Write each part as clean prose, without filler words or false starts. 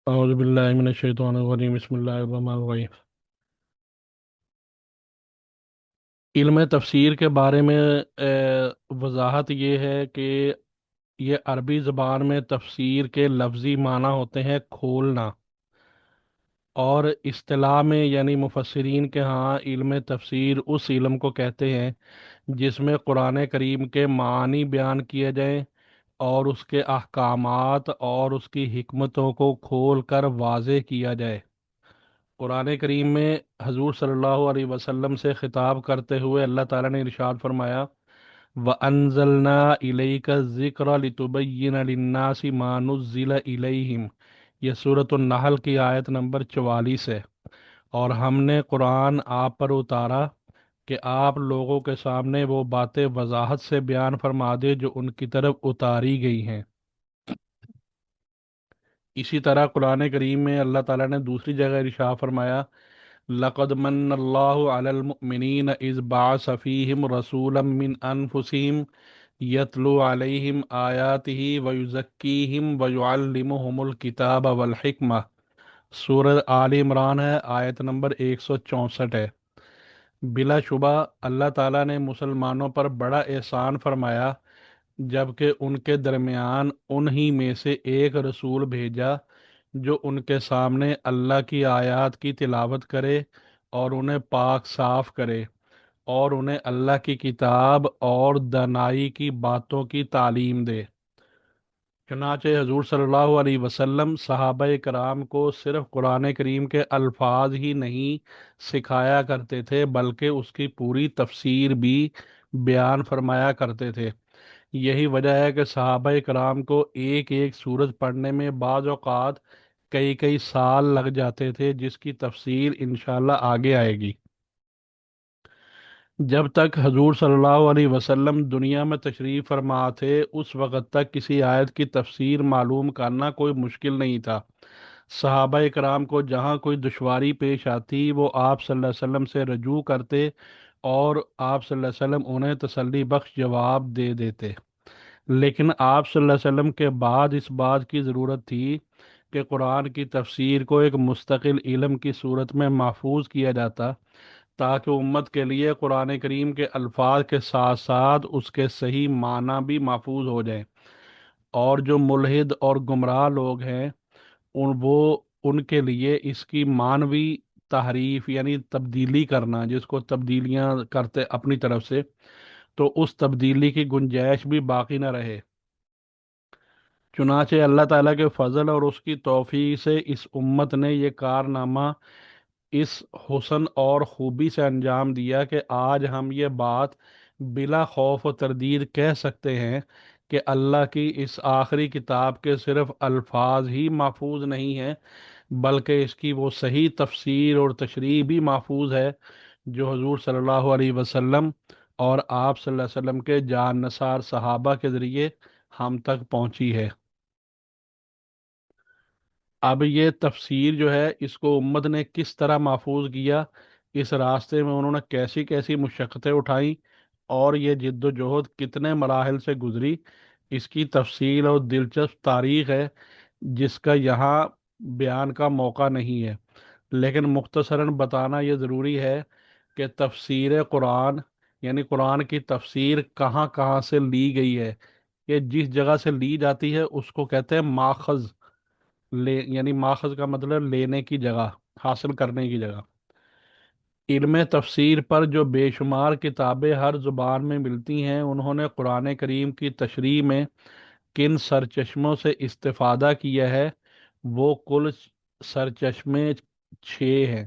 اعوذ باللہ من الشیطان الرجیم، بسم اللہ الرحمن الرحیم۔ علم تفسیر کے بارے میں وضاحت یہ ہے کہ یہ عربی زبان میں تفسیر کے لفظی معنی ہوتے ہیں کھولنا، اور اصطلاح میں یعنی مفسرین کے ہاں علم تفسیر اس علم کو کہتے ہیں جس میں قرآن کریم کے معانی بیان کیے جائیں اور اس کے احکامات اور اس کی حکمتوں کو کھول کر واضح کیا جائے۔ قرآن کریم میں حضور صلی اللہ علیہ وسلم سے خطاب کرتے ہوئے اللہ تعالیٰ نے ارشاد فرمایا، وَأَنزَلْنَا إِلَيْكَ الذِّكْرَ لِتُبَيِّنَ لِلنَّاسِ مَا نُزِّلَ إِلَيْهِمْ۔ یہ سورۃ النحل کی آیت نمبر 44 ہے۔ اور ہم نے قرآن آپ پر اتارا کہ آپ لوگوں کے سامنے وہ باتیں وضاحت سے بیان فرما دے جو ان کی طرف اتاری گئی ہیں۔ اسی طرح قرآن کریم میں اللہ تعالیٰ نے دوسری جگہ ارشاد فرمایا، لقد من اللہ علی المؤمنین اذ بعث فیہم رسولا من انفسہم یتلو علیہم آیاتہ ویزکیہم ویعلمہم الکتاب والحکمہ۔ سورہ آل عمران ہے، آیت نمبر 164 ہے۔ بلا شبہ اللہ تعالیٰ نے مسلمانوں پر بڑا احسان فرمایا جبکہ ان کے درمیان انہی میں سے ایک رسول بھیجا جو ان کے سامنے اللہ کی آیات کی تلاوت کرے اور انہیں پاک صاف کرے اور انہیں اللہ کی کتاب اور دانائی کی باتوں کی تعلیم دے۔ چنانچہ حضور صلی اللہ علیہ وسلم صحابہ کرام کو صرف قرآن کریم کے الفاظ ہی نہیں سکھایا کرتے تھے بلکہ اس کی پوری تفسیر بھی بیان فرمایا کرتے تھے۔ یہی وجہ ہے کہ صحابہ کرام کو ایک ایک سورت پڑھنے میں بعض اوقات کئی کئی سال لگ جاتے تھے، جس کی تفصیل انشاءاللہ آگے آئے گی۔ جب تک حضور صلی اللہ علیہ وسلم دنیا میں تشریف فرما تھے اس وقت تک کسی آیت کی تفسیر معلوم کرنا کوئی مشکل نہیں تھا۔ صحابہ کرام کو جہاں کوئی دشواری پیش آتی وہ آپ صلی اللہ علیہ وسلم سے رجوع کرتے اور آپ صلی اللہ علیہ وسلم انہیں تسلی بخش جواب دے دیتے۔ لیکن آپ صلی اللہ علیہ وسلم کے بعد اس بات کی ضرورت تھی کہ قرآن کی تفسیر کو ایک مستقل علم کی صورت میں محفوظ کیا جاتا تاکہ امت کے لیے قرآن کریم کے الفاظ کے ساتھ ساتھ اس کے صحیح معنی بھی محفوظ ہو جائیں، اور جو ملحد اور گمراہ لوگ ہیں ان کے لیے اس کی معنوی تحریف یعنی تبدیلی کرنا، جس کو تبدیلیاں کرتے اپنی طرف سے، تو اس تبدیلی کی گنجائش بھی باقی نہ رہے۔ چنانچہ اللہ تعالیٰ کے فضل اور اس کی توفیق سے اس امت نے یہ کارنامہ اس حسن اور خوبی سے انجام دیا کہ آج ہم یہ بات بلا خوف و تردید کہہ سکتے ہیں کہ اللہ کی اس آخری کتاب کے صرف الفاظ ہی محفوظ نہیں ہیں بلکہ اس کی وہ صحیح تفسیر اور تشریح بھی محفوظ ہے جو حضور صلی اللہ علیہ وسلم اور آپ صلی اللہ علیہ وسلم کے جان نثار صحابہ کے ذریعے ہم تک پہنچی ہے۔ اب یہ تفسیر جو ہے اس کو امت نے کس طرح محفوظ کیا، اس راستے میں انہوں نے کیسی کیسی مشقتیں اٹھائیں اور یہ جد و جہد کتنے مراحل سے گزری، اس کی تفصیل اور دلچسپ تاریخ ہے جس کا یہاں بیان کا موقع نہیں ہے، لیکن مختصراً بتانا یہ ضروری ہے کہ تفسیر قرآن یعنی قرآن کی تفسیر کہاں کہاں سے لی گئی ہے۔ یہ جس جگہ سے لی جاتی ہے اس کو کہتے ہیں ماخذ، یعنی ماخذ کا مطلب لینے کی جگہ، حاصل کرنے کی جگہ۔ علم تفسیر پر جو بے شمار کتابیں ہر زبان میں ملتی ہیں انہوں نے قرآن کریم کی تشریح میں کن سرچشموں سے استفادہ کیا ہے، وہ کل سرچشمے 6 ہیں۔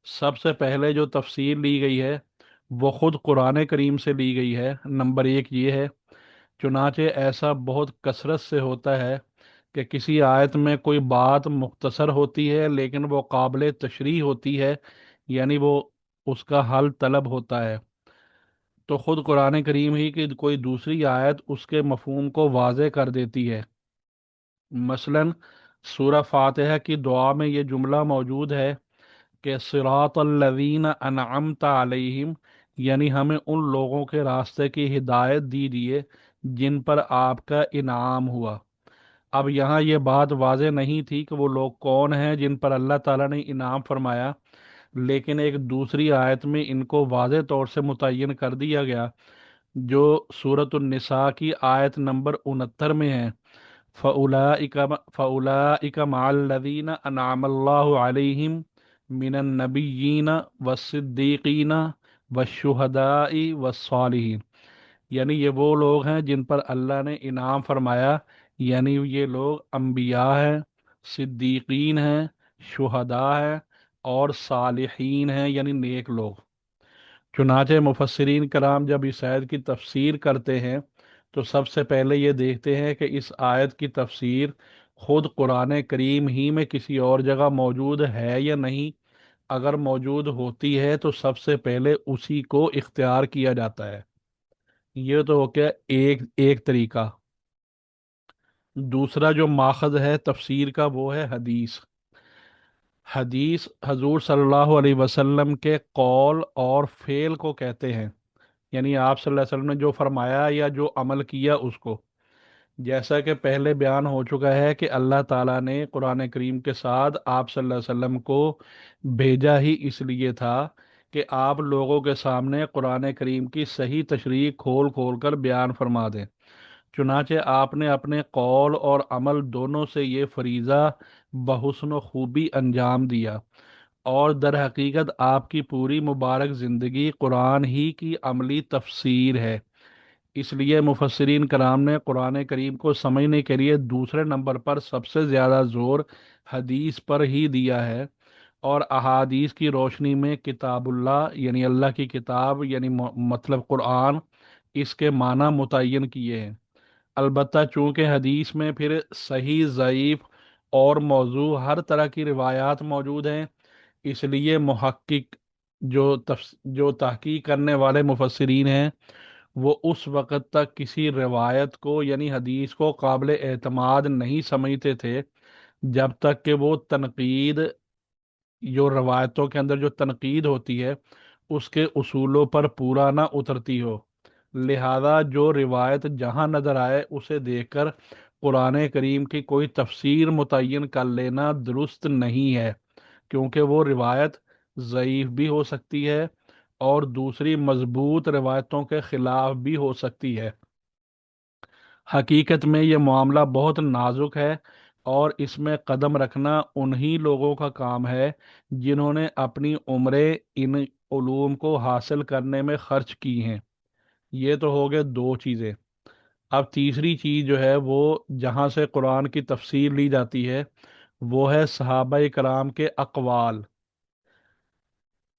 سب سے پہلے جو تفسیر لی گئی ہے وہ خود قرآن کریم سے لی گئی ہے۔ نمبر 1 یہ ہے، چنانچہ ایسا بہت کثرت سے ہوتا ہے کہ کسی آیت میں کوئی بات مختصر ہوتی ہے لیکن وہ قابل تشریح ہوتی ہے، یعنی وہ اس کا حل طلب ہوتا ہے، تو خود قرآن کریم ہی کی کوئی دوسری آیت اس کے مفہوم کو واضح کر دیتی ہے۔ مثلا سورہ فاتحہ کی دعا میں یہ جملہ موجود ہے کہ صراط الذین انعمت علیہم، یعنی ہمیں ان لوگوں کے راستے کی ہدایت دیجیے جن پر آپ کا انعام ہوا۔ अब यहाँ ये बात वाज़ेह नहीं थी कि वो लोग कौन हैं जिन पर अल्लाह ताला ने इनाम फरमाया, लेकिन एक दूसरी आयत में इनको वाज़ेह तौर से मुतय्यन कर दिया गया, जो सूरत निसा की आयत नंबर 69 में है। फ़उलाइका फ़उलाइका मअल्लज़ीना अनअमल्लाहु अलैहिम मिनन नबिय्यीन वस्सिद्दीक़ीन वश्शुहदाई वस्सालिहीन। यानी ये वो लोग हैं जिन पर अल्लाह ने इनाम फरमाया, यानी ये लोग अम्बिया हैं, सिद्दीकीन हैं, शुहदा हैं और सालिहीन हैं, यानी नेक लोग। चुनाचे मुफस्सिरीन कराम जब इस आयत की तफसीर करते हैं तो सबसे पहले ये देखते हैं कि इस आयत की तफसीर खुद कुरान करीम ही में किसी और जगह मौजूद है या नहीं। अगर मौजूद होती है तो सबसे पहले उसी को इख्तियार किया जाता है। ये तो हो गया एक एक तरीका। दूसरा जो माखज है तफसीर का वो है हदीस। हदीस हजूर सल्लल्लाहु अलैहि वसल्लम के कौल और फेल को कहते हैं, यानी आप सल्लल्लाहु अलैहि वसल्लम ने जो फरमाया या जो अमल किया उसको। जैसा कि पहले बयान हो चुका है कि अल्लाह ताला ने कुरान करीम के साथ आप सल्लल्लाहु अलैहि वसल्लम को भेजा ही इसलिए था कि आप लोगों के सामने कुरान करीम की सही तशरीह खोल खोल कर बयान फरमा दें। चुनाचे आपने अपने कौल और अमल दोनों से ये फरीज़ा बहुस्न खूबी अंजाम दिया, और दर हकीकत आपकी पूरी मुबारक ज़िंदगी कुरान ही की अमली तफसीर है। इसलिए मुफस्सिरीन कराम ने कुरान करीम को समझने के लिए दूसरे नंबर पर सबसे ज़्यादा ज़ोर हदीस पर ही दिया है, और अहादीस की रोशनी में किताबुल्लाह यानी अल्लाह की किताब यानी मतलब कुरान, इसके माना मुतय्यन किए हैं। अलबत्ता चूंकि हदीस में फिर सही ज़ईफ और मौजू हर तरह की रिवायात मौजूद हैं, इसलिए मुहक्किक जो तहकीक करने वाले मुफस्सिरीन हैं वो उस वक़्त तक किसी रिवायत को यानी हदीस को काबिल एतमाद नहीं समझते थे जब तक कि वो तनकीद, जो रवायतों के अंदर जो तनकीद होती है उसके उसूलों पर पूरा ना उतरती हो। लिहाजा जो रिवायत जहां नज़र आए उसे देखकर कुरान करीम की कोई तफसीर मुतय्यन कर लेना दुरुस्त नहीं है, क्योंकि वो रिवायत ज़ईफ भी हो सकती है और दूसरी मजबूत रिवायतों के खिलाफ भी हो सकती है। हकीकत में ये मामला बहुत नाजुक है, और इसमें कदम रखना उन्हीं लोगों का काम है जिन्होंने अपनी उम्रें इन उलूम को हासिल करने में खर्च की हैं। ये तो हो गए दो चीज़ें। अब तीसरी चीज़ जो है वो जहाँ से कुरान की तफसीर ली जाती है वो है सहाबा कराम के अक़वाल।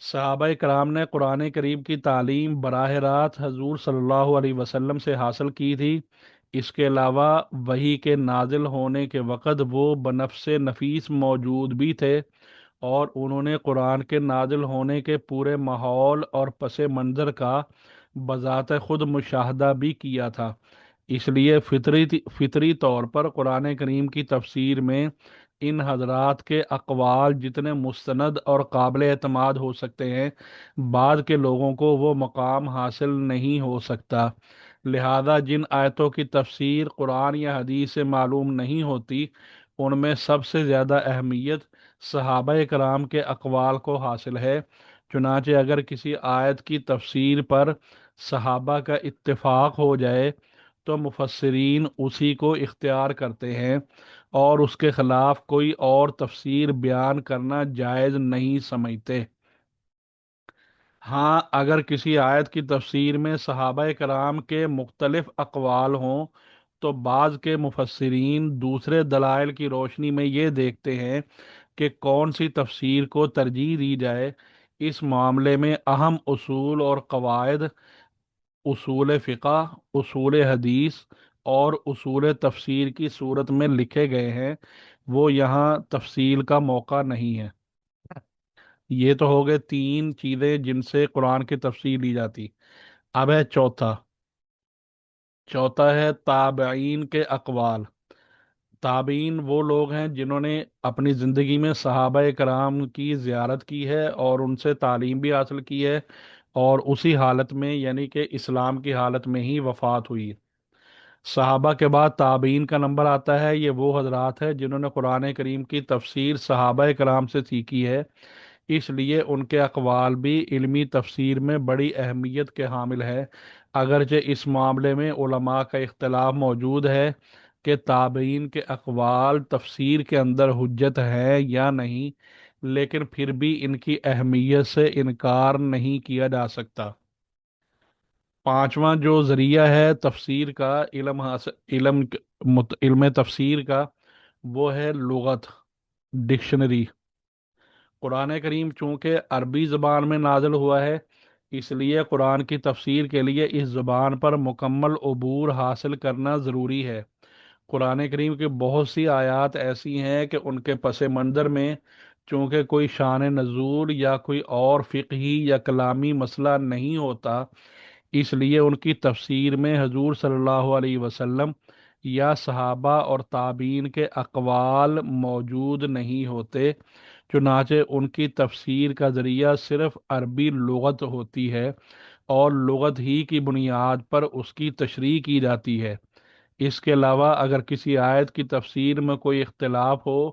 सहाबा कराम ने कुरान करीम की तालीम बराह रात हजूर सल्लल्लाहु अलैहि वसल्लम से हासिल की थी। इसके अलावा वही के नाजिल होने के वक़्त वो बनफ्स नफीस मौजूद भी थे, और उन्होंने कुरान के नाजिल होने के पूरे माहौल और पस मंज़र का बज़ात खुद मुशाहदा भी किया था। इसलिए फितरी तौर पर कुरान करीम की तफसीर में इन हजरात के अक़वाल जितने मुस्तनद और काबिल एतमाद हो सकते हैं, बाद के लोगों को वो मकाम हासिल नहीं हो सकता। लिहाजा जिन आयतों की तफसीर कुरान या हदीस से मालूम नहीं होती उनमें सबसे ज़्यादा अहमियत सहाबा कराम के अक़वाल को हासिल है। चुनाचे अगर किसी आयत की तफसीर पर सहाबा का इत्तेफाक हो जाए तो मुफस्सिरीन उसी को इख्तियार करते हैं और उसके खिलाफ कोई और तफसीर बयान करना जायज़ नहीं समझते। हाँ, अगर किसी आयत की तफसीर में सहाबा कराम के मुख्तलिफ अक़वाल हों तो बाज़ के मुफस्सिरीन दूसरे दलाइल की रोशनी में ये देखते हैं कि कौन सी तफसीर को तरजीह दी जाए। इस मामले में अहम उसूल और कवायद उसूल फ़िक़ा, उसूल हदीस और उसूल तफसीर की सूरत में लिखे गए हैं। वो यहाँ तफसील का मौका नहीं है। ये तो हो गए तीन चीज़ें जिनसे कुरान की तफसीर ली जाती। अब है चौथा। चौथा है ताबईन के अक़वाल। ताबईन वो लोग हैं जिन्होंने अपनी ज़िंदगी में सहाबा कराम की ज़ियारत की है और उनसे तालीम भी हासिल की है, और उसी हालत में यानी कि इस्लाम की हालत में ही वफ़ात हुई। صحابہ کے بعد تابعین کا نمبر آتا ہے۔ یہ وہ حضرات ہیں جنہوں نے قرآن کریم کی تفسیر صحابہ کرام سے سیکھی ہے، اس لیے ان کے اقوال بھی علمی تفسیر میں بڑی اہمیت کے حامل ہے۔ اگرچہ اس معاملے میں علماء کا اختلاف موجود ہے کہ تابعین کے اقوال تفسیر کے اندر حجت ہے یا نہیں، لیکن پھر بھی ان کی اہمیت سے انکار نہیں کیا جا سکتا۔ پانچواں جو ذریعہ ہے تفسیر کا، علم حاصل علم تفسیر کا، وہ ہے لغت، ڈکشنری۔ قرآن کریم چونکہ عربی زبان میں نازل ہوا ہے، اس لیے قرآن کی تفسیر کے لیے اس زبان پر مکمل عبور حاصل کرنا ضروری ہے۔ قرآن کریم کی بہت سی آیات ایسی ہیں کہ ان کے پس منظر میں چونکہ کوئی شان نزول یا کوئی اور فقہی یا کلامی مسئلہ نہیں ہوتا، اس لیے ان کی تفسیر میں حضور صلی اللہ علیہ وسلم یا صحابہ اور تابعین کے اقوال موجود نہیں ہوتے، چنانچہ ان کی تفسیر کا ذریعہ صرف عربی لغت ہوتی ہے اور لغت ہی کی بنیاد پر اس کی تشریح کی جاتی ہے۔ اس کے علاوہ اگر کسی آیت کی تفسیر میں کوئی اختلاف ہو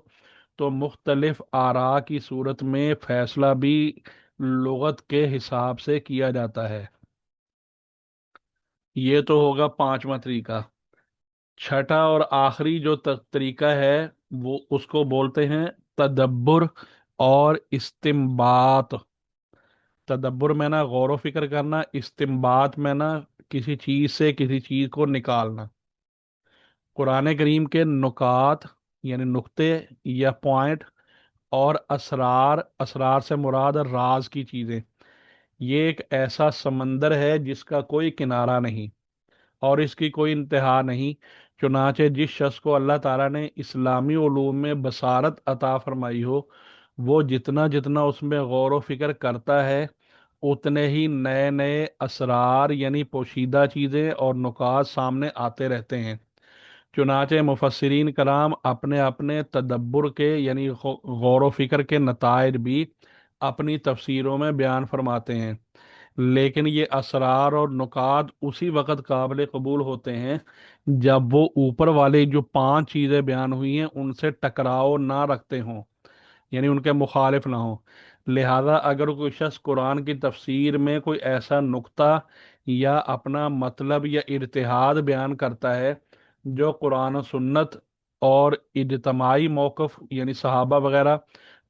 تو مختلف آراء کی صورت میں فیصلہ بھی لغت کے حساب سے کیا جاتا ہے۔ یہ تو ہوگا پانچواں طریقہ۔ چھٹا اور آخری جو طریقہ ہے وہ اس کو بولتے ہیں تدبر اور استنباط۔ تدبر میں نا غور و فکر کرنا، استنباط میں نا کسی چیز سے کسی چیز کو نکالنا۔ قرآن کریم کے نکات یعنی نقطے یا پوائنٹ، اور اسرار، اسرار سے مراد راز کی چیزیں، یہ ایک ایسا سمندر ہے جس کا کوئی کنارہ نہیں اور اس کی کوئی انتہا نہیں۔ چنانچہ جس شخص کو اللہ تعالیٰ نے اسلامی علوم میں بصارت عطا فرمائی ہو، وہ جتنا جتنا اس میں غور و فکر کرتا ہے، اتنے ہی نئے نئے اسرار یعنی پوشیدہ چیزیں اور نکات سامنے آتے رہتے ہیں۔ چنانچہ مفسرین کرام اپنے اپنے تدبر کے یعنی غور و فکر کے نتائج بھی اپنی تفسیروں میں بیان فرماتے ہیں، لیکن یہ اسرار اور نکات اسی وقت قابل قبول ہوتے ہیں جب وہ اوپر والے جو پانچ چیزیں بیان ہوئی ہیں ان سے ٹکراؤ نہ رکھتے ہوں، یعنی ان کے مخالف نہ ہوں۔ لہذا اگر کوئی شخص قرآن کی تفسیر میں کوئی ایسا نقطہ یا اپنا مطلب یا ارتحاد بیان کرتا ہے جو قرآن و سنت اور اجتماعی موقف یعنی صحابہ وغیرہ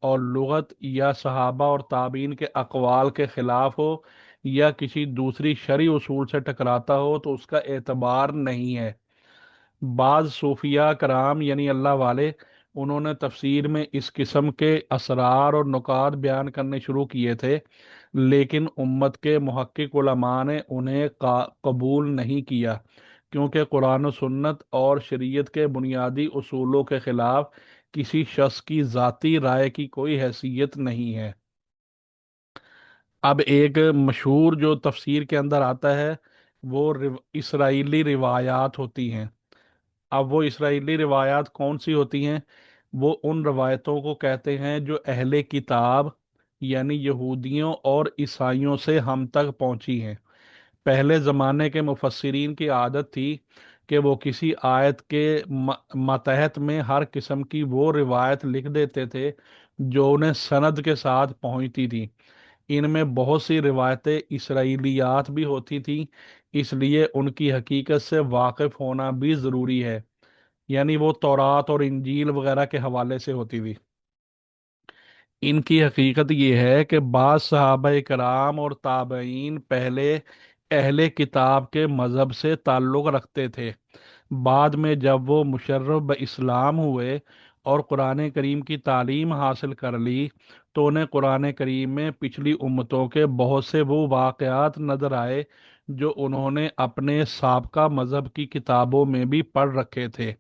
اور لغت یا صحابہ اور تابعین کے اقوال کے خلاف ہو یا کسی دوسری شرعی اصول سے ٹکراتا ہو تو اس کا اعتبار نہیں ہے۔ بعض صوفیاء کرام یعنی اللہ والے، انہوں نے تفسیر میں اس قسم کے اسرار اور نکات بیان کرنے شروع کیے تھے، لیکن امت کے محقق علماء نے انہیں قبول نہیں کیا، کیونکہ قرآن و سنت اور شریعت کے بنیادی اصولوں کے خلاف کسی شخص کی ذاتی رائے کی کوئی حیثیت نہیں ہے۔ اب ایک مشہور جو تفسیر کے اندر آتا ہے وہ اسرائیلی روایات ہوتی ہیں۔ اب وہ اسرائیلی روایات کون سی ہوتی ہیں؟ وہ ان روایتوں کو کہتے ہیں جو اہل کتاب یعنی یہودیوں اور عیسائیوں سے ہم تک پہنچی ہیں۔ پہلے زمانے کے مفسرین کی عادت تھی کہ وہ کسی آیت کے ماتحت میں ہر قسم کی وہ روایت لکھ دیتے تھے جو انہیں سند کے ساتھ پہنچتی تھی۔ ان میں بہت سی روایتیں اسرائیلیات بھی ہوتی تھیں، اس لیے ان کی حقیقت سے واقف ہونا بھی ضروری ہے، یعنی وہ تورات اور انجیل وغیرہ کے حوالے سے ہوتی تھی۔ ان کی حقیقت یہ ہے کہ بعض صحابہ کرام اور تابعین پہلے اہل کتاب کے مذہب سے تعلق رکھتے تھے، بعد میں جب وہ مشرف اسلام ہوئے اور قرآن کریم کی تعلیم حاصل کر لی تو انہیں قرآن کریم میں پچھلی امتوں کے بہت سے وہ واقعات نظر آئے جو انہوں نے اپنے سابقہ مذہب کی کتابوں میں بھی پڑھ رکھے تھے۔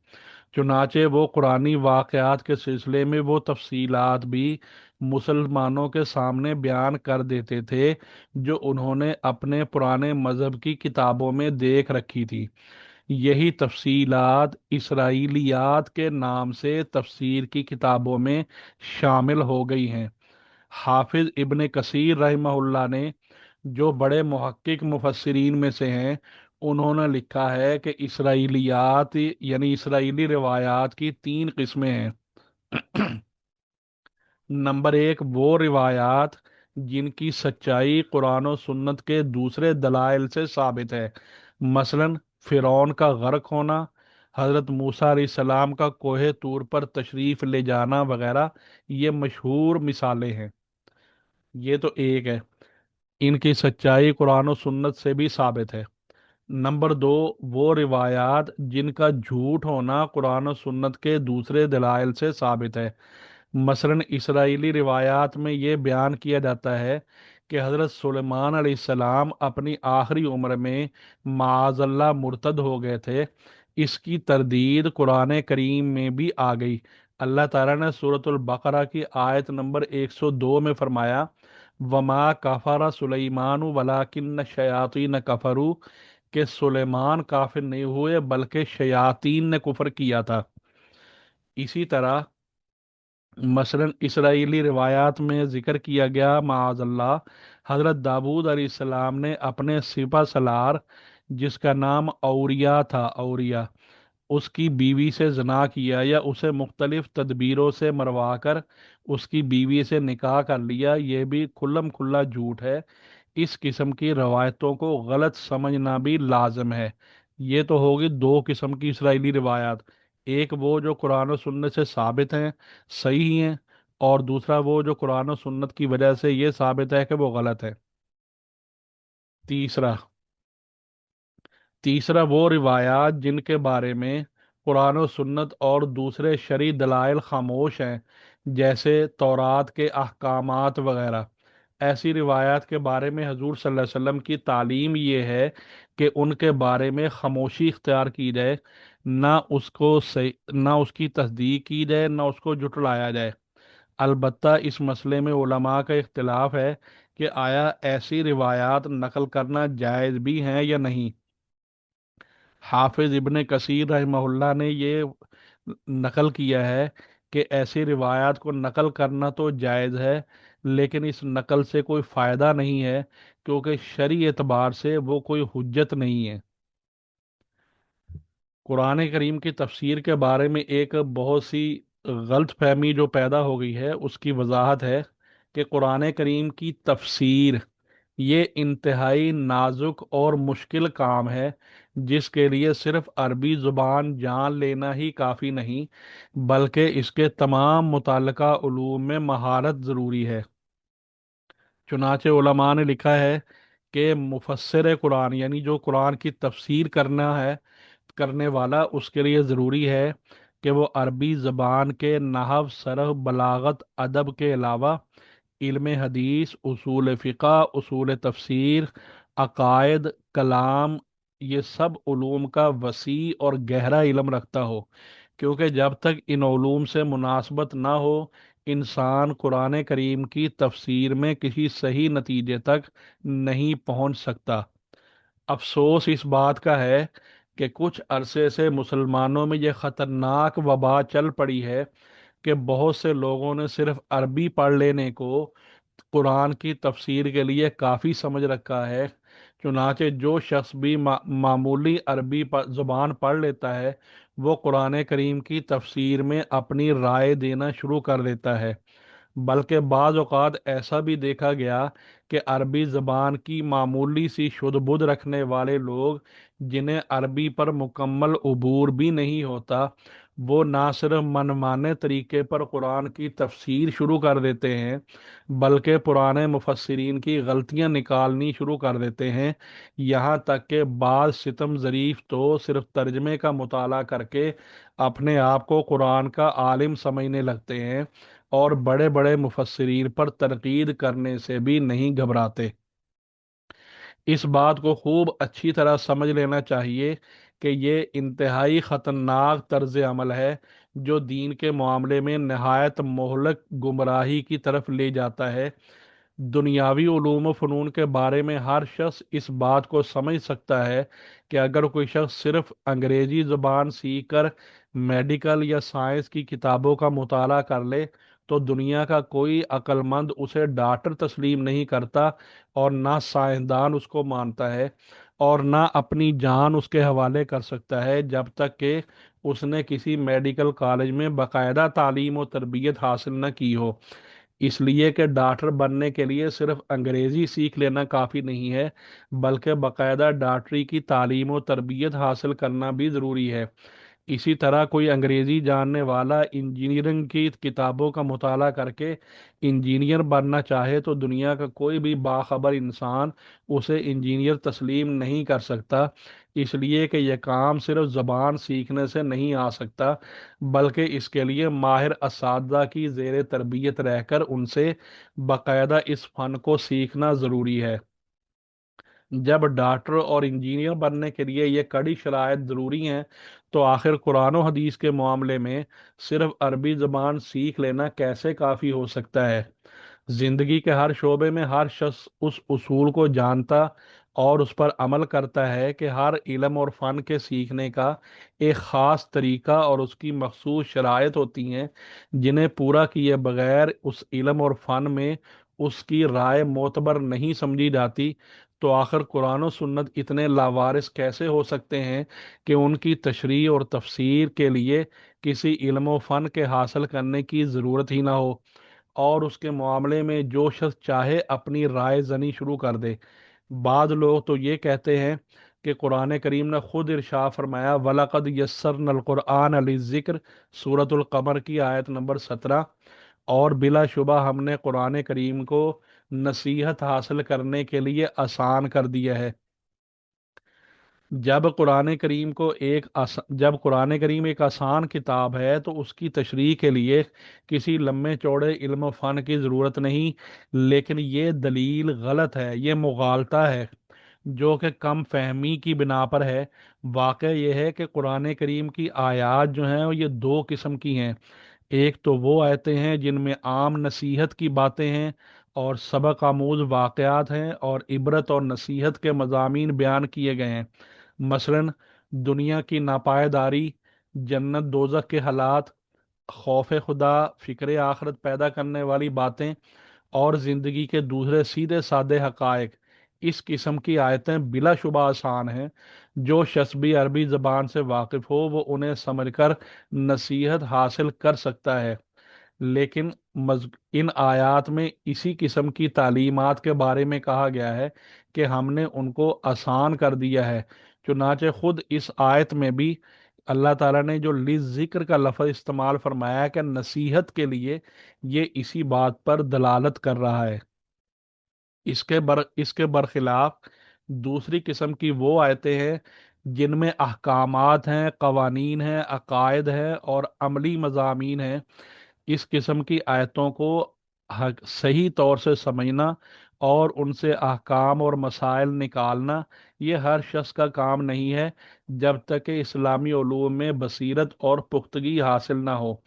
چنانچہ وہ قرآنی واقعات کے سلسلے میں وہ تفصیلات بھی مسلمانوں کے سامنے بیان کر دیتے تھے جو انہوں نے اپنے پرانے مذہب کی کتابوں میں دیکھ رکھی تھی۔ یہی تفصیلات اسرائیلیات کے نام سے تفسیر کی کتابوں میں شامل ہو گئی ہیں۔ حافظ ابن کثیر رحمہ اللہ نے، جو بڑے محقق مفسرین میں سے ہیں، उन्होंने लिखा है कि इसराइलियात यानी इसराइली रिवायात की तीन किस्में हैं। नंबर एक, वो रिवायात जिनकी सच्चाई कुरान और सुन्नत के दूसरे दलाइल से साबित है। मसलन फिरौन का गर्क होना, हजरत मूसा अलैहिस्सलाम का कोहे तूर पर तशरीफ ले जाना वगैरह, ये मशहूर मिसालें हैं। ये तो एक है, इनकी सच्चाई कुरान और सुन्नत से भी साबित है। नंबर दो, वो रिवायात जिनका झूठ होना कुरान और सुन्नत के दूसरे दलाइल से साबित है। मसलन इसराइली रिवायात में ये बयान किया जाता है कि हज़रत सुलेमान अलैहिस्सलाम अपनी आखिरी उम्र में माअज़ल्लाह मुर्तद हो गए थे। इसकी तरदीद कुरान करीम में भी आ गई। अल्लाह ताला ने सूरतुल बकरा की आयत नंबर 102 में फरमाया, वमा कफरा सुलेमान वलाकिन शयातीन कफरू, कि सुलेमान काफिर नहीं हुए बल्कि शयातीन ने कुफर किया था। इसी तरह मसलन इसराइली रिवायात में जिक्र किया गया माअज़ल्लाह, हजरत दाऊद अलैहिस्सलाम ने अपने सिपा सलार, जिसका नाम औरिया था, औरिया, उसकी बीवी से जना किया या उसे मुख्तलिफ तदबीरों से मरवा कर उसकी बीवी से निकाह कर लिया, यह भी खुल्लम खुल्ला झूठ है। इस किस्म की रवायतों को गलत समझना भी लाजम है। ये तो होगी दो किस्म की इसराइली रिवायात, एक वो जो कुरान और सुन्नत से साबित हैं, सही हैं, और दूसरा वो जो कुरान और सुन्नत की वजह से ये साबित है कि वो गलत है। तीसरा तीसरा वो रिवायात जिनके बारे में कुरान और सुन्नत और दूसरे शरई दलाइल खामोश हैं, जैसे तौरात के अहकामात वगैरह। ऐसी रिवायात के बारे में हजूर सल्लल्लाहु अलैहि वसल्लम की तालीम ये है कि उनके बारे में खामोशी इख्तियार की जाए, ना उसको सही, ना उसकी तस्दीक की जाए, ना उसको जुटलाया जाए। अलबत्ता इस मसले में उलमा का इख्तिलाफ है कि आया ऐसी रिवायात नकल करना जायज़ भी हैं या नहीं। हाफिज इब्ने कसीर रहमहुल्लाह ने ये नकल किया है कि ऐसी रिवायात को नकल करना तो जायज़ है, लेकिन इस नकल से कोई फ़ायदा नहीं है, क्योंकि शरई एतबार से वो कोई हुज्जत नहीं है। कुरान करीम की तफसीर के बारे में एक बहुत सी गलत फहमी जो पैदा हो गई है, उसकी वजाहत है कि कुरान करीम की तफसीर ये इंतहाई नाजुक और मुश्किल काम है, जिसके लिए सिर्फ अरबी ज़ुबान जान लेना ही काफ़ी नहीं, बल्कि इसके तमाम मुतल्लिका उलूम में महारत ज़रूरी है। चुनाचे उलमा ने लिखा है कि मुफस्सिर कुरान यानी जो कुरान की तफसीर करना है, करने वाला, उसके लिए ज़रूरी है कि वो अरबी ज़बान के नहव, सरह, बलागत, अदब के अलावा इल्म हदीस, उसूल फ़िक़ह, उसूल तफसीर, अकायद, कलाम, ये सब उलूम का वसी और गहरा इल्म रखता हो। क्योंकि जब तक इन उलूम से मुनासबत ना हो, इंसान कुरान करीम की तफसीर में किसी सही नतीजे तक नहीं पहुंच सकता। अफसोस इस बात का है कि कुछ अरसे से मुसलमानों में यह ख़तरनाक वबा चल पड़ी है कि बहुत से लोगों ने सिर्फ अरबी पढ़ लेने को कुरान की तफसीर के लिए काफ़ी समझ रखा है। चुनाचे जो शख्स भी मामूली अरबी ज़ुबान पढ़ लेता है, वो कुरान करीम की तफसीर में अपनी राय देना शुरू कर देता है। बल्कि बाज़ औक़ात ऐसा भी देखा गया कि अरबी ज़बान की मामूली सी शुद्ध बुद्ध रखने वाले लोग, जिन्हें अरबी पर मुकम्मल उबूर भी नहीं होता, वो ना सिर्फ मनमाने तरीके पर कुरान की तफसीर शुरू कर देते हैं, बल्कि पुराने मुफस्सिरीन की गलतियां निकालनी शुरू कर देते हैं। यहाँ तक कि बाज़ सितम ज़रीफ तो सिर्फ तर्जमे का मुताला करके अपने आप को कुरान का आलिम समझने लगते हैं, और बड़े बड़े मुफस्सिरीन पर तनकीद करने से भी नहीं घबराते। इस बात को खूब अच्छी तरह समझ लेना चाहिए कि ये इंतहाई ख़तरनाक तर्ज अमल है, जो दीन के मामले में नहायत मोहलक गुमराही की तरफ ले जाता है। दुनियावी उलूम व फ़नून के बारे में हर शख्स इस बात को समझ सकता है कि अगर कोई शख्स सिर्फ अंग्रेजी ज़ुबान सीख कर मेडिकल या साइंस की किताबों का मुताला कर ले, तो दुनिया का कोई अक्लमंद उसे डॉक्टर तस्लीम नहीं करता और ना साइंसदान उसको मानता है। اور ना अपनी जान उसके हवाले कर सकता है जब तक कि उसने किसी मेडिकल कॉलेज में बाकायदा तालीम और तरबियत हासिल न की हो। इसलिए कि डॉक्टर बनने के लिए सिर्फ अंग्रेजी सीख लेना काफ़ी नहीं है, बल्कि बाकायदा डॉक्टरी की तालीम और तरबियत हासिल करना भी ज़रूरी है। इसी तरह कोई अंग्रेजी जानने वाला इंजीनियरिंग की किताबों का मुताला करके इंजीनियर बनना चाहे तो दुनिया का कोई भी बाखबर इंसान उसे इंजीनियर तस्लीम नहीं कर सकता, इसलिए कि यह काम सिर्फ ज़बान सीखने से नहीं आ सकता, बल्कि इसके लिए माहिर असातिज़ा की ज़ेर तरबियत रहकर उनसे बाकायदा इस फ़न को सीखना ज़रूरी है। जब डॉक्टर और इंजीनियर बनने के लिए ये कड़ी शराइत ज़रूरी हैं, तो आखिर कुरान और हदीस के मामले में सिर्फ अरबी ज़बान सीख लेना कैसे काफ़ी हो सकता है। जिंदगी के हर शोबे में हर शख्स उस उसूल को जानता और उस पर अमल करता है कि हर इल्म और फ़न के सीखने का एक ख़ास तरीका और उसकी मखसूस शराइत होती हैं, जिन्हें पूरा किए बगैर उस इल्म और फ़न में उसकी राय मोतबर नहीं समझी जाती। तो आखिर कुरान और सुन्नत इतने लावारिस कैसे हो सकते हैं कि उनकी तशरीह और तफसीर के लिए किसी इल्म व फ़न के हासिल करने की ज़रूरत ही ना हो, और उसके मामले में जो शख्स चाहे अपनी राय जनी शुरू कर दे। बाद लोग तो ये कहते हैं कि कुरान करीम ने खुद इरशाद फरमाया, वलक़द यस्सरनल कुरआन लिज़िक्र, सूरतुल कमर की आयत नंबर 17। और बिलाशुबा हमने कुरान करीम को नसीहत हासिल करने के लिए आसान कर दिया है। जब कुरान करीम एक आसान किताब है तो उसकी तशरीह के लिए किसी लम्बे चौड़े इल्म फ़न की ज़रूरत नहीं, लेकिन ये दलील गलत है, ये मुगालता है जो कि कम फहमी की बिना पर है। वाक़ यह है कि कुरान करीम की आयात जो हैं ये दो किस्म की हैं। एक तो वो आयतें हैं जिनमें आम नसीहत की बातें हैं और सबक आमूज वाक़यात हैं और इबरत और नसीहत के मज़ामीन बयान किए गए हैं। मसलन दुनिया की नापायदारी, जन्नत दोज़ख के हालात, खौफ खुदा, फ़िक्र आखरत पैदा करने वाली बातें और ज़िंदगी के दूसरे सीधे साधे हकायक। इस किस्म की आयतें बिलाशुबा आसान हैं। जो शख्स भी अरबी ज़बान से वाकिफ़ हो वो उन्हें समझकर नसीहत हासिल कर सकता है। लेकिन इन आयात में इसी किस्म की तालीमात के बारे में कहा गया है कि हमने उनको आसान कर दिया है। चुनाचे खुद इस आयत में भी अल्लाह ताला ने जो जिक्र का लफ्ज़ इस्तेमाल फरमाया है कि नसीहत के लिए, ये इसी बात पर दलालत कर रहा है। इसके बरखिलाफ दूसरी किस्म की वो आयतें हैं जिनमें अहकामात हैं, कवानीन हैं, अकायद हैं और अमली मज़ामीन हैं। इस किस्म की आयतों को सही तौर से समझना और उनसे अहकाम और मसाइल निकालना ये हर शख्स का काम नहीं है, जब तक कि इस्लामी उलूम में बसीरत और पुख्तगी हासिल ना हो।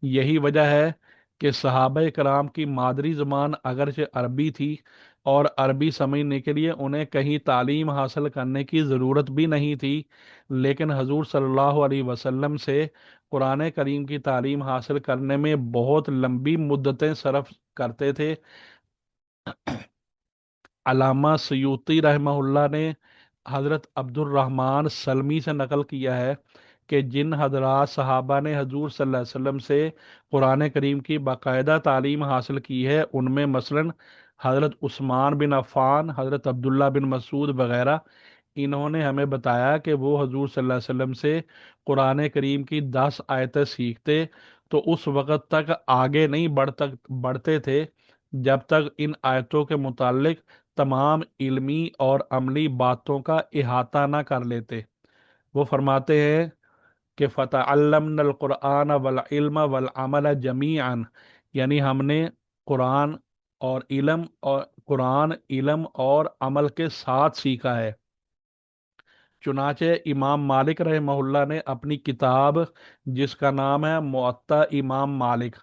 यही वजह है कि सहाबा कराम की मादरी ज़बान अगरचे अरबी थी और अरबी समझने के लिए उन्हें कहीं तालीम हासिल करने की ज़रूरत भी नहीं थी, लेकिन हजूर सल्लल्लाहु अलैहि वसल्लम से कुरान करीम की तालीम हासिल करने में बहुत लंबी मुद्दतें सरफ करते थे। अल्लामा सयूती रहमहुल्लाह ने हज़रत अब्दुर्रहमान सलमी से नकल किया है कि जिन हजरात सहाबा ने हजूर सल्लल्लाहु अलैहि वसल्लम से कुरान करीम की बाकायदा तालीम हासिल की है, उनमें मसलन हज़रत उस्मान बिन अफ़ान, हज़रत अब्दुल्ला बिन मसूद वगैरह, इन्होंने हमें बताया कि वो हजूर सल्लल्लाहु अलैहि वसल्लम से कुरान करीम की 10 आयतें सीखते तो उस वक़्त तक आगे नहीं बढ़ते थे जब तक इन आयतों के मुतालिक तमाम इल्मी और अमली बातों का इहाता ना कर लेते। वो फरमाते हैं कि फ़तअल्लमनल क़ुरआन वल इल्म वल अमल जमीअन, यानी हमने कुरान कुरान इल्म और अमल के साथ सीखा है। चुनाचे इमाम मालिक रहमहुल्लाह ने अपनी किताब जिसका नाम है मुअत्ता इमाम मालिक,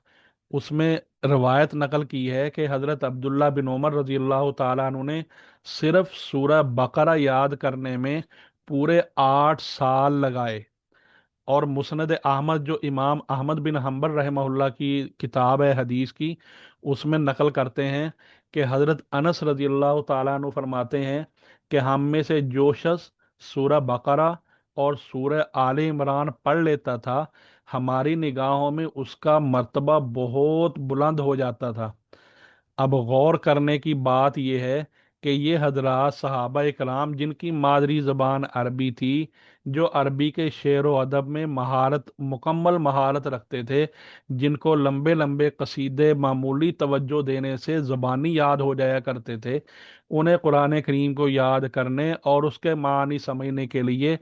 उसमें रवायत नकल की है कि हज़रत अब्दुल्ला बिन उमर रजी अल्लाह ताला अन्हु ने सिर्फ सूरह बकरा याद करने में पूरे 8 साल लगाए। और मुस्नद अहमद जो इमाम अहमद बिन हम्बल रहमहुल्लाह की किताब है हदीस की, उसमें नकल करते हैं कि हज़रत अनस रजी अल्लाह ताला अन्हु फरमाते हैं کہ ہم میں سے جو شخص سورہ بقرہ اور سورہ آل عمران پڑھ لیتا تھا، ہماری نگاہوں میں اس کا مرتبہ بہت بلند ہو جاتا تھا۔ اب غور کرنے کی بات یہ ہے کہ یہ حضرات صحابہ کرام جن کی مادری زبان عربی تھی، جو عربی کے شعر و ادب میں مکمل مہارت رکھتے تھے، جن کو لمبے لمبے قصیدے معمولی توجہ دینے سے زبانی یاد ہو جایا کرتے تھے، انہیں قرآن کریم کو یاد کرنے اور اس کے معنی سمجھنے کے لیے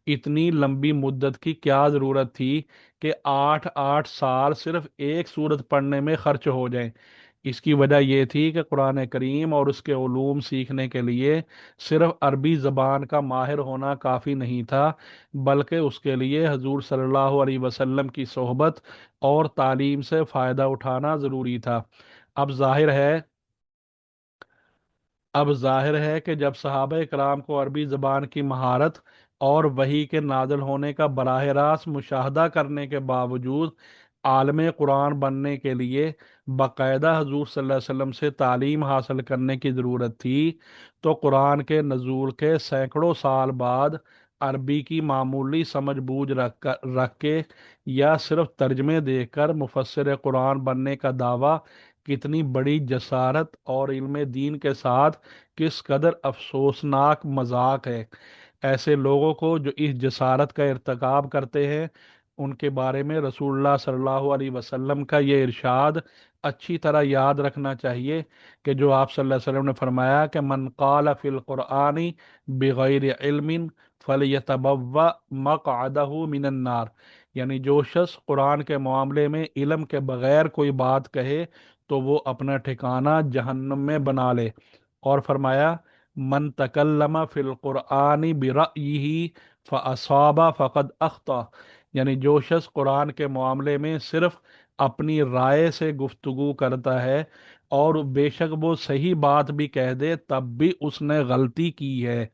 اتنی لمبی مدت کی کیا ضرورت تھی کہ 8 8 سال صرف ایک سورت پڑھنے میں خرچ ہو جائیں۔ اس کی وجہ یہ تھی کہ قرآن کریم اور اس کے علوم سیکھنے کے لیے صرف عربی زبان کا ماہر ہونا کافی نہیں تھا، بلکہ اس کے لیے حضور صلی اللہ علیہ وسلم کی صحبت اور تعلیم سے فائدہ اٹھانا ضروری تھا۔ اب ظاہر ہے اب ظاہر ہے کہ جب صحابہ کرام کو عربی زبان کی مہارت اور وحی کے نازل ہونے کا براہ راست مشاہدہ کرنے کے باوجود عالم قرآن بننے کے لیے باقاعدہ حضور صلی اللہ علیہ وسلم سے تعلیم حاصل کرنے کی ضرورت تھی، تو قرآن کے نزول کے سینکڑوں سال بعد عربی کی معمولی سمجھ بوجھ رکھ کے یا صرف ترجمے دیکھ کر مفسر قرآن بننے کا دعویٰ کتنی بڑی جسارت اور علم دین کے ساتھ کس قدر افسوسناک مذاق ہے۔ ایسے لوگوں کو جو اس جسارت کا ارتکاب کرتے ہیں، ان کے بارے میں رسول اللہ صلی اللہ علیہ وسلم کا یہ ارشاد اچھی طرح یاد رکھنا چاہیے کہ جو آپ صلی اللہ علیہ وسلم نے فرمایا کہ من قال فی القرآن بغیر علم فلیتبوأ مقعدہ من النار، یعنی جو شخص قرآن کے معاملے میں علم کے بغیر کوئی بات کہے تو وہ اپنا ٹھکانہ جہنم میں بنا لے۔ اور فرمایا من تکلم فی القرآن برأیہ فاصاب فقد اخطا، یعنی جو شخص قرآن کے معاملے میں صرف اپنی رائے سے گفتگو کرتا ہے اور بے شک وہ صحیح بات بھی کہہ دے تب بھی اس نے غلطی کی ہے۔